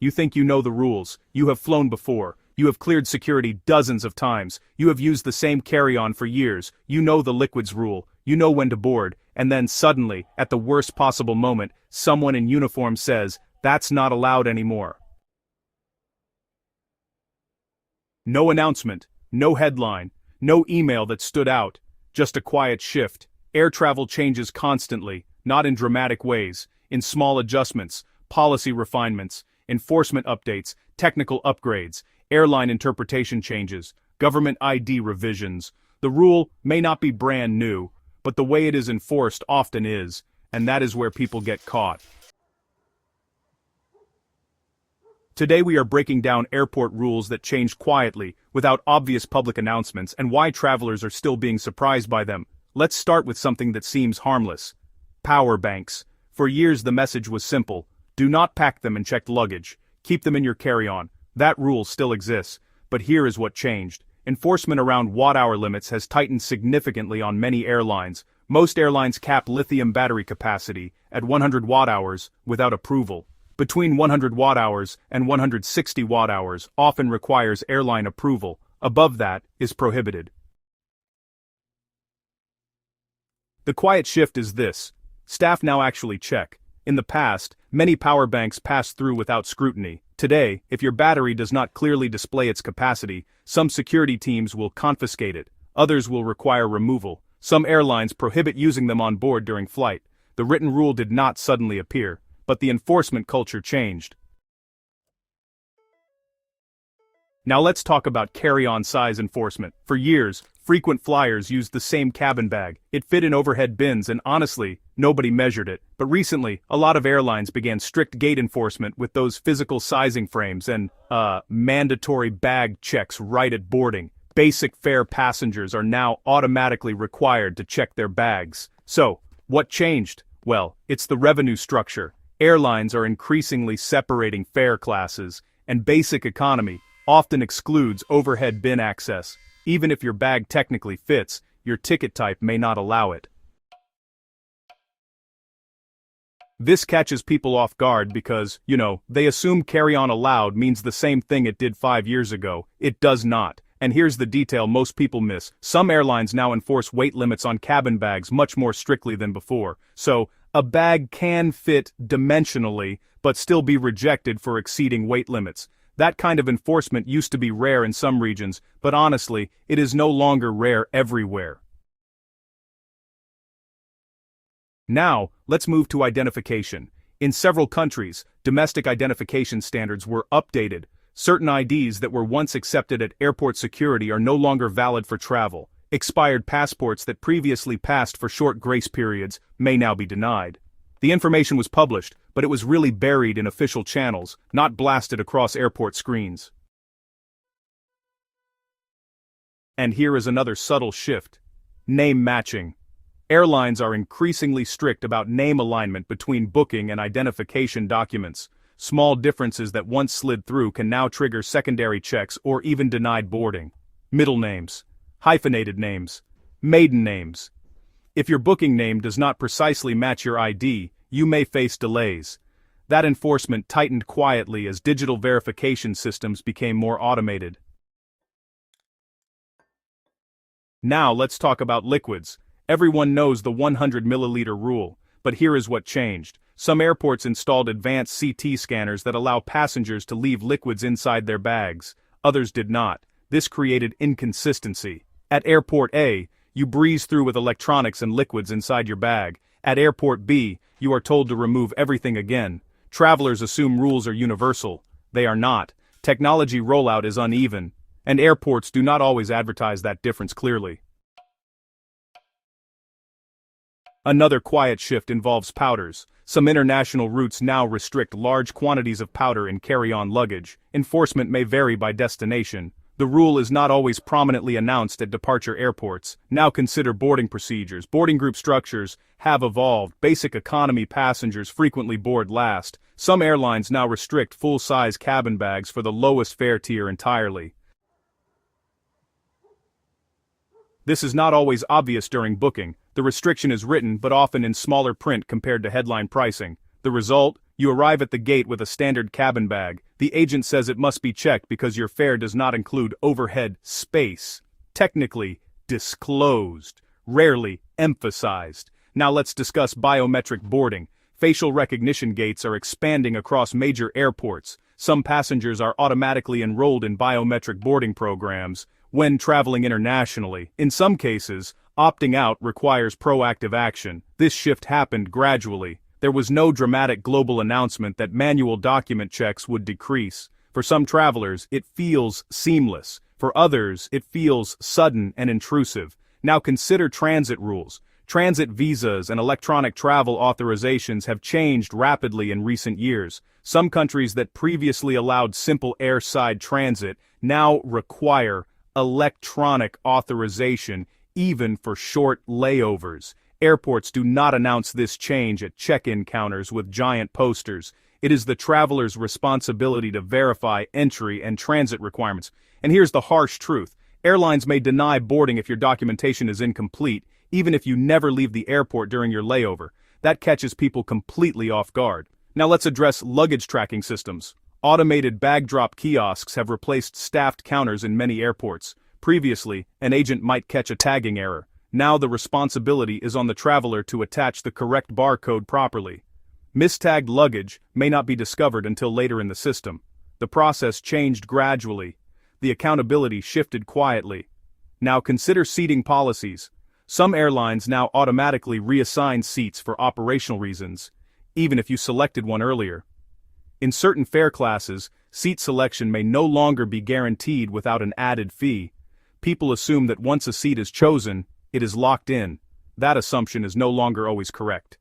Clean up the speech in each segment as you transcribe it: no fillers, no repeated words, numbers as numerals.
You think you know the rules, you have flown before, you have cleared security dozens of times, you have used the same carry-on for years, you know the liquids rule, you know when to board, and then suddenly, at the worst possible moment, someone in uniform says, "That's not allowed anymore." No announcement, no headline, no email that stood out, just a quiet shift. Air travel changes constantly, not in dramatic ways, in small adjustments, policy refinements, enforcement updates, technical upgrades, airline interpretation changes, government ID revisions. The rule may not be brand new, but the way it is enforced often is, and that is where people get caught. Today we are breaking down airport rules that change quietly, without obvious public announcements, and why travelers are still being surprised by them. Let's start with something that seems harmless. Power banks. For years the message was simple: do not pack them in checked luggage, keep them in your carry-on. That rule still exists, but here is what changed. Enforcement around watt-hour limits has tightened significantly on many airlines. Most airlines cap lithium battery capacity at 100 watt-hours without approval. Between 100 watt-hours and 160 watt-hours often requires airline approval. Above that is prohibited. The quiet shift is this: staff now actually check. In the past, many power banks passed through without scrutiny. Today, if your battery does not clearly display its capacity, some security teams will confiscate it. Others will require removal. Some airlines prohibit using them on board during flight. The written rule did not suddenly appear, but the enforcement culture changed. Now let's talk about carry-on size enforcement. For years, frequent flyers used the same cabin bag. It fit in overhead bins and honestly, nobody measured it. But recently, a lot of airlines began strict gate enforcement with those physical sizing frames and, mandatory bag checks right at boarding. Basic fare passengers are now automatically required to check their bags. So, what changed? Well, it's the revenue structure. Airlines are increasingly separating fare classes, and basic economy often excludes overhead bin access. Even if your bag technically fits, your ticket type may not allow it. This catches people off guard because, they assume carry-on allowed means the same thing it did 5 years ago. It does not. And here's the detail most people miss. Some airlines now enforce weight limits on cabin bags much more strictly than before. So, a bag can fit dimensionally, but still be rejected for exceeding weight limits. That kind of enforcement used to be rare in some regions, but honestly, it is no longer rare everywhere. Now, let's move to identification. In several countries, domestic identification standards were updated. Certain IDs that were once accepted at airport security are no longer valid for travel. Expired passports that previously passed for short grace periods may now be denied. The information was published, but it was really buried in official channels, not blasted across airport screens. And here is another subtle shift: name matching. Airlines are increasingly strict about name alignment between booking and identification documents. Small differences that once slid through can now trigger secondary checks or even denied boarding. Middle names, hyphenated names, maiden names. If your booking name does not precisely match your ID, you may face delays. That enforcement tightened quietly as digital verification systems became more automated. Now let's talk about liquids. Everyone knows the 100 milliliter rule, but here is what changed. Some airports installed advanced CT scanners that allow passengers to leave liquids inside their bags. Others did not. This created inconsistency. At Airport A, you breeze through with electronics and liquids inside your bag. At Airport B, you are told to remove everything again. Travelers assume rules are universal. They are not. Technology rollout is uneven, and airports do not always advertise that difference clearly. Another quiet shift involves powders. Some international routes now restrict large quantities of powder in carry-on luggage. Enforcement may vary by destination. The rule is not always prominently announced at departure airports. Now consider boarding procedures. Boarding group structures have evolved. Basic economy passengers frequently board last. Some airlines now restrict full-size cabin bags for the lowest fare tier entirely. This is not always obvious during booking. The restriction is written but often in smaller print compared to headline pricing. The result? You arrive at the gate with a standard cabin bag. The agent says it must be checked because your fare does not include overhead space. Technically, disclosed, rarely emphasized. Now let's discuss biometric boarding. Facial recognition gates are expanding across major airports. Some passengers are automatically enrolled in biometric boarding programs when traveling internationally. In some cases, opting out requires proactive action. This shift happened gradually. There was no dramatic global announcement that manual document checks would decrease. For some travelers, it feels seamless. For others, it feels sudden and intrusive. Now consider transit rules. Transit visas and electronic travel authorizations have changed rapidly in recent years. Some countries that previously allowed simple airside transit now require electronic authorization, even for short layovers. Airports do not announce this change at check-in counters with giant posters. It is the traveler's responsibility to verify entry and transit requirements. And here's the harsh truth. Airlines may deny boarding if your documentation is incomplete, even if you never leave the airport during your layover. That catches people completely off guard. Now let's address luggage tracking systems. Automated bag drop kiosks have replaced staffed counters in many airports. Previously, an agent might catch a tagging error. Now the responsibility is on the traveler to attach the correct barcode properly. Mistagged luggage may not be discovered until later in the system. The process changed gradually. The accountability shifted quietly. Now consider seating policies. Some airlines now automatically reassign seats for operational reasons, even if you selected one earlier. In certain fare classes, seat selection may no longer be guaranteed without an added fee. People assume that once a seat is chosen, it is locked in. That assumption is no longer always correct.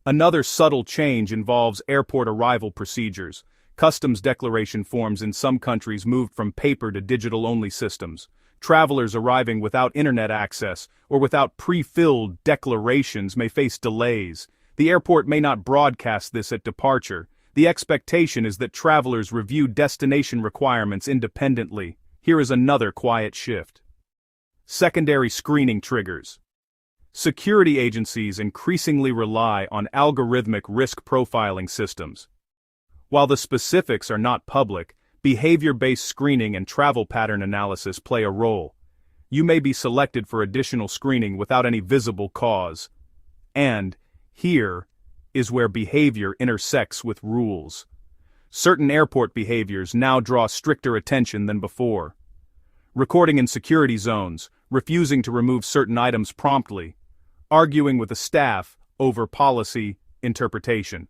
Another subtle change involves airport arrival procedures. Customs declaration forms in some countries moved from paper to digital-only systems. Travelers arriving without internet access or without pre-filled declarations may face delays. The airport may not broadcast this at departure. The expectation is that travelers review destination requirements independently. Here is another quiet shift. Secondary screening triggers. Security agencies increasingly rely on algorithmic risk profiling systems. While the specifics are not public, behavior-based screening and travel pattern analysis play a role. You may be selected for additional screening without any visible cause. And here is where behavior intersects with rules. Certain airport behaviors now draw stricter attention than before. Recording in security zones, refusing to remove certain items promptly, arguing with the staff over policy interpretation.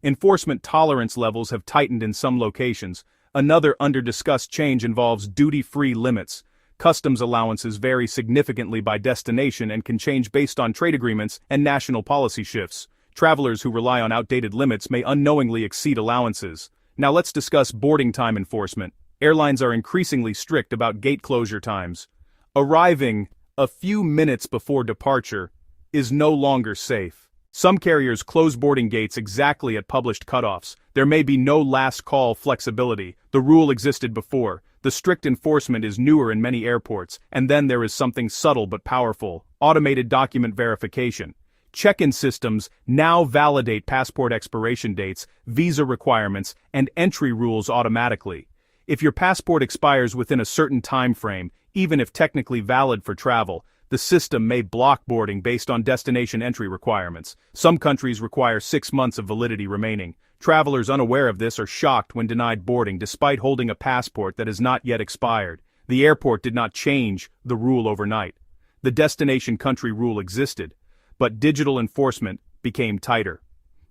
Enforcement tolerance levels have tightened in some locations. Another under-discussed change involves duty-free limits. Customs allowances vary significantly by destination and can change based on trade agreements and national policy shifts. Travelers who rely on outdated limits may unknowingly exceed allowances. Now let's discuss boarding time enforcement. Airlines are increasingly strict about gate closure times. Arriving a few minutes before departure is no longer safe. Some carriers close boarding gates exactly at published cutoffs. There may be no last call flexibility. The rule existed before. The strict enforcement is newer in many airports. And then there is something subtle but powerful: automated document verification. Check-in systems now validate passport expiration dates, visa requirements, and entry rules automatically. If your passport expires within a certain time frame, even if technically valid for travel, the system may block boarding based on destination entry requirements. Some countries require 6 months of validity remaining. Travelers unaware of this are shocked when denied boarding despite holding a passport that has not yet expired. The airport did not change the rule overnight. The destination country rule existed, but digital enforcement became tighter.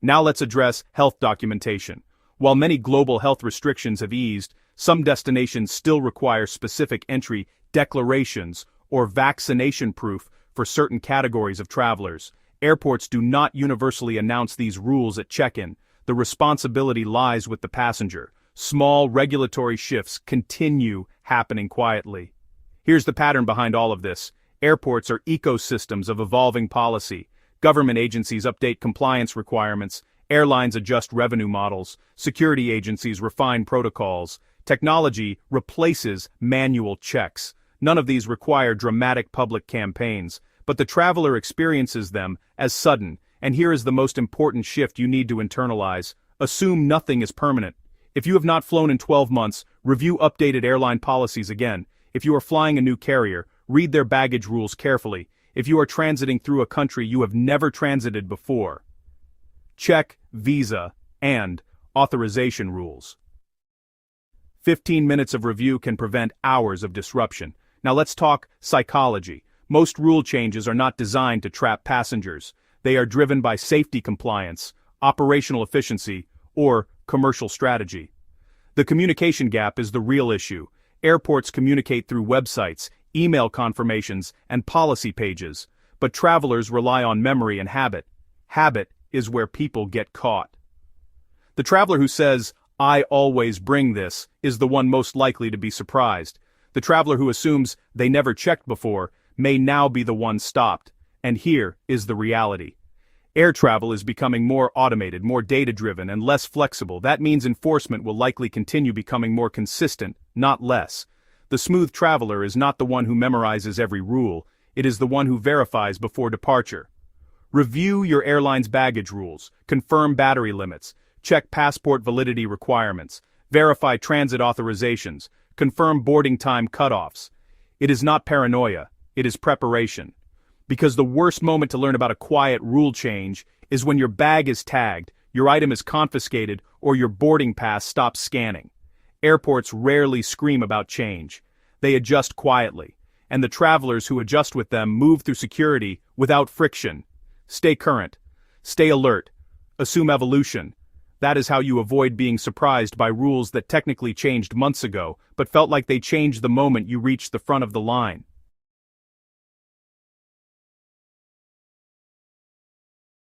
Now let's address health documentation. While many global health restrictions have eased, some destinations still require specific entry declarations or vaccination proof for certain categories of travelers. Airports do not universally announce these rules at check-in. The responsibility lies with the passenger. Small regulatory shifts continue happening quietly. Here's the pattern behind all of this. Airports are ecosystems of evolving policy. Government agencies update compliance requirements. Airlines adjust revenue models. Security agencies refine protocols. Technology replaces manual checks. None of these require dramatic public campaigns, but the traveler experiences them as sudden, And here is the most important shift you need to internalize. Assume nothing is permanent. If you have not flown in 12 months, review updated airline policies again. If you are flying a new carrier, read their baggage rules carefully. If you are transiting through a country you have never transited before, check visa and authorization rules. 15 minutes of review can prevent hours of disruption. Now let's talk psychology. Most rule changes are not designed to trap passengers. They are driven by safety compliance, operational efficiency, or commercial strategy. The communication gap is the real issue. Airports communicate through websites, email confirmations, and policy pages, but travelers rely on memory and habit. Habit is where people get caught. The traveler who says, "I always bring this," is the one most likely to be surprised. The traveler who assumes they never checked before may now be the one stopped. And here is the reality. Air travel is becoming more automated, more data-driven, and less flexible. That means enforcement will likely continue becoming more consistent, not less. The smooth traveler is not the one who memorizes every rule, it is the one who verifies before departure. Review your airline's baggage rules, confirm battery limits, check passport validity requirements, verify transit authorizations, confirm boarding time cutoffs. It is not paranoia, it is preparation. Because the worst moment to learn about a quiet rule change is when your bag is tagged, your item is confiscated, or your boarding pass stops scanning. Airports rarely scream about change. They adjust quietly, and the travelers who adjust with them move through security without friction. Stay current. Stay alert. Assume evolution. That is how you avoid being surprised by rules that technically changed months ago, but felt like they changed the moment you reached the front of the line.